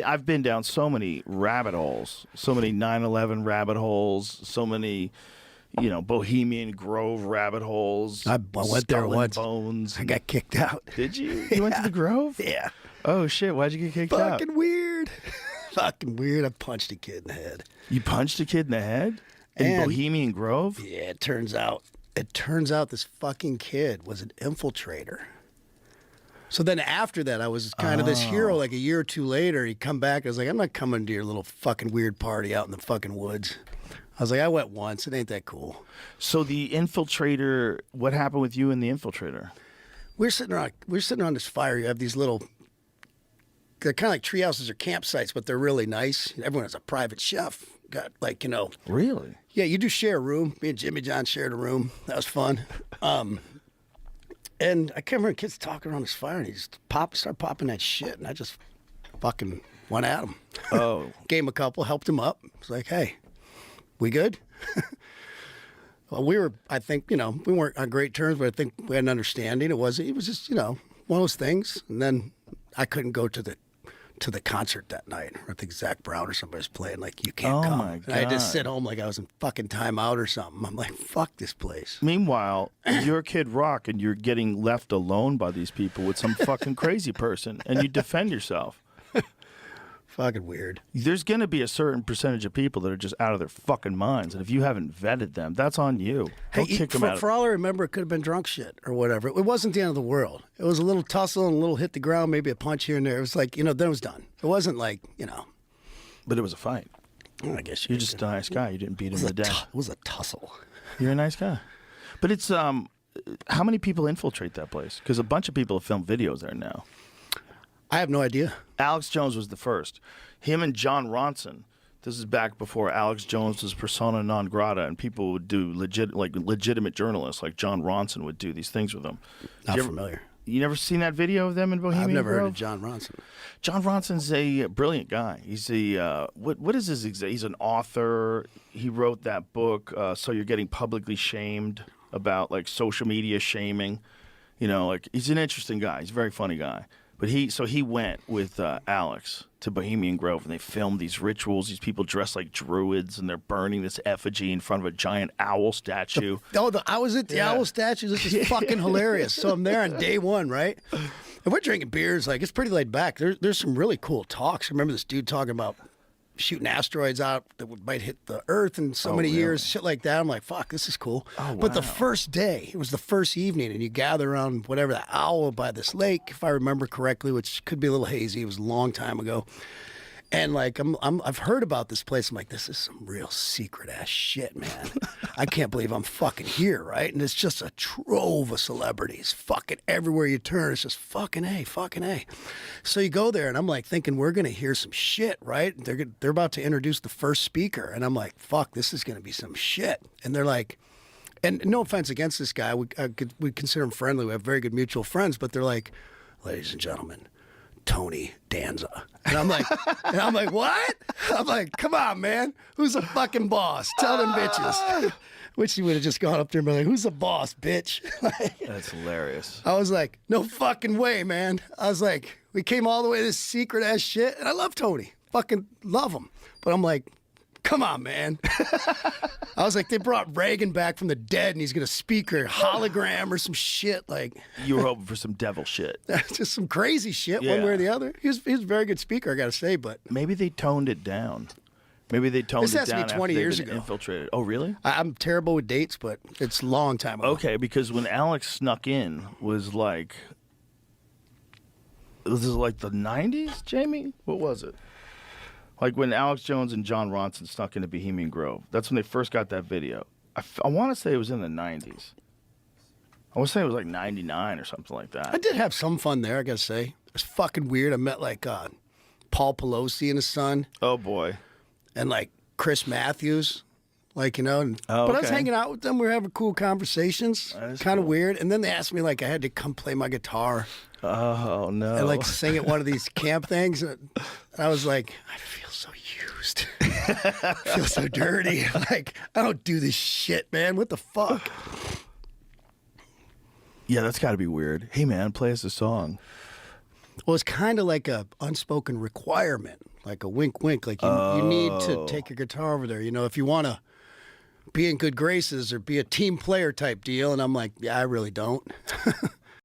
I've been down so many rabbit holes, so many 9/11 rabbit holes, so many, Bohemian Grove rabbit holes. I went there once. Bones. I got kicked out. Did you? You went to the Grove? Yeah. Oh shit! Why'd you get kicked out? Fucking weird. Fucking weird. I punched a kid in the head. You punched a kid in the head in Bohemian Grove? Yeah. It turns out this fucking kid was an infiltrator. So then after that, I was kind of this hero. Like a year or two later, he'd come back. I was like, I'm not coming to your little fucking weird party out in the fucking woods. I was like, I went once. It ain't that cool. So the infiltrator, what happened with you and the infiltrator? We're sitting around this fire. You have these little, they're kind of like tree houses or campsites, but they're really nice. Everyone has a private chef. Got Really? Yeah, you do share a room. Me and Jimmy John shared a room. That was fun. And I can't remember kids talking around this fire, and he just started popping that shit, and I just fucking went at him. Oh. Gave him a couple, helped him up. It's like, hey, we good? Well, I think, we weren't on great terms, but I think we had an understanding. It was just, one of those things. And then I couldn't go to the concert that night. I think Zach Brown or somebody was playing, like, you can't come. My God. And I had to sit home like I was in fucking timeout or something. I'm like, fuck this place. Meanwhile, you're Kid Rock and you're getting left alone by these people with some fucking crazy person, and you defend yourself. Fucking weird. There's going to be a certain percentage of people that are just out of their fucking minds, and if you haven't vetted them, that's on you. Don't kick them out. For all I remember, it could have been drunk shit or whatever. It wasn't the end of the world. It was a little tussle and a little hit the ground, maybe a punch here and there. It was like, then it was done. It wasn't like, But it was a fight. I guess You're just a nice guy. You didn't beat him to death. It was a tussle. You're a nice guy. But it's, how many people infiltrate that place? Because a bunch of people have filmed videos there now. I have no idea. Alex Jones was the first. Him and John Ronson. This is back before Alex Jones was persona non grata, and people would do legitimate journalists like John Ronson would do these things with them. Not familiar. You never seen that video of them in Bohemian I've never Grove? heard of John Ronson. John Ronson's a brilliant guy. He's what is his exact? He's an author. He wrote that book. So You're Getting Publicly Shamed, about like social media shaming. He's an interesting guy. He's a very funny guy. But he went with Alex to Bohemian Grove, and they filmed these rituals. These people dressed like druids, and they're burning this effigy in front of a giant owl statue. I was at the owl statue. This is fucking hilarious. So I'm there on day one, right? And we're drinking beers. Like, it's pretty laid back. There's some really cool talks. I remember this dude talking about shooting asteroids out that might hit the Earth in so many years, shit like that. I'm like, fuck, this is cool. Oh, wow. But the first day, it was the first evening, and you gather around whatever, the owl by this lake, if I remember correctly, which could be a little hazy. It was a long time ago. And like, I've heard about this place. I'm like, this is some real secret ass shit, man. I can't believe I'm fucking here, right? And it's just a trove of celebrities, fucking everywhere you turn. It's just fucking A. So you go there, and I'm like thinking we're gonna hear some shit, right? They're about to introduce the first speaker, and I'm like, fuck, this is gonna be some shit. And they're like, and no offense against this guy, we consider him friendly. We have very good mutual friends, but they're like, ladies and gentlemen, Tony Danza. And I'm like, what? I'm like, come on, man. Who's the fucking boss? Tell them bitches. Which he would have just gone up there and been like, who's the boss, bitch? That's hilarious. I was like, no fucking way, man. I was like, we came all the way to this secret ass shit. And I love Tony. Fucking love him. But I'm like, come on, man. I was like, they brought Reagan back from the dead, and he's going to speak or hologram or some shit. Like, you were hoping for some devil shit. Just some crazy shit, one way or the other. He was a very good speaker, I got to say, but maybe they toned it down. Maybe they toned it down. This has to be 20 years ago. Infiltrated. Oh, really? I'm terrible with dates, but it's a long time ago. Okay, because when Alex snuck in was like the 90s, Jamie? What was it? Like when Alex Jones and John Ronson snuck into Bohemian Grove. That's when they first got that video. I want to say it was in the 90s. I want to say it was like 99 or something like that. I did have some fun there, I got to say. It was fucking weird. I met like Paul Pelosi and his son. Oh, boy. And like Chris Matthews. Like, but I was hanging out with them. We were having cool conversations. Kind of weird. And then they asked me, like, I had to come play my guitar. Oh, no. And, like, sing at one of these camp things. And I was like, I feel so used. I feel so dirty. Like, I don't do this shit, man. What the fuck? Yeah, that's got to be weird. Hey, man, play us a song. Well, it's kind of like a unspoken requirement, like a wink, wink. Like you need to take your guitar over there. You know, if you want to be in good graces or be a team player type deal. And I'm like, yeah, I really don't.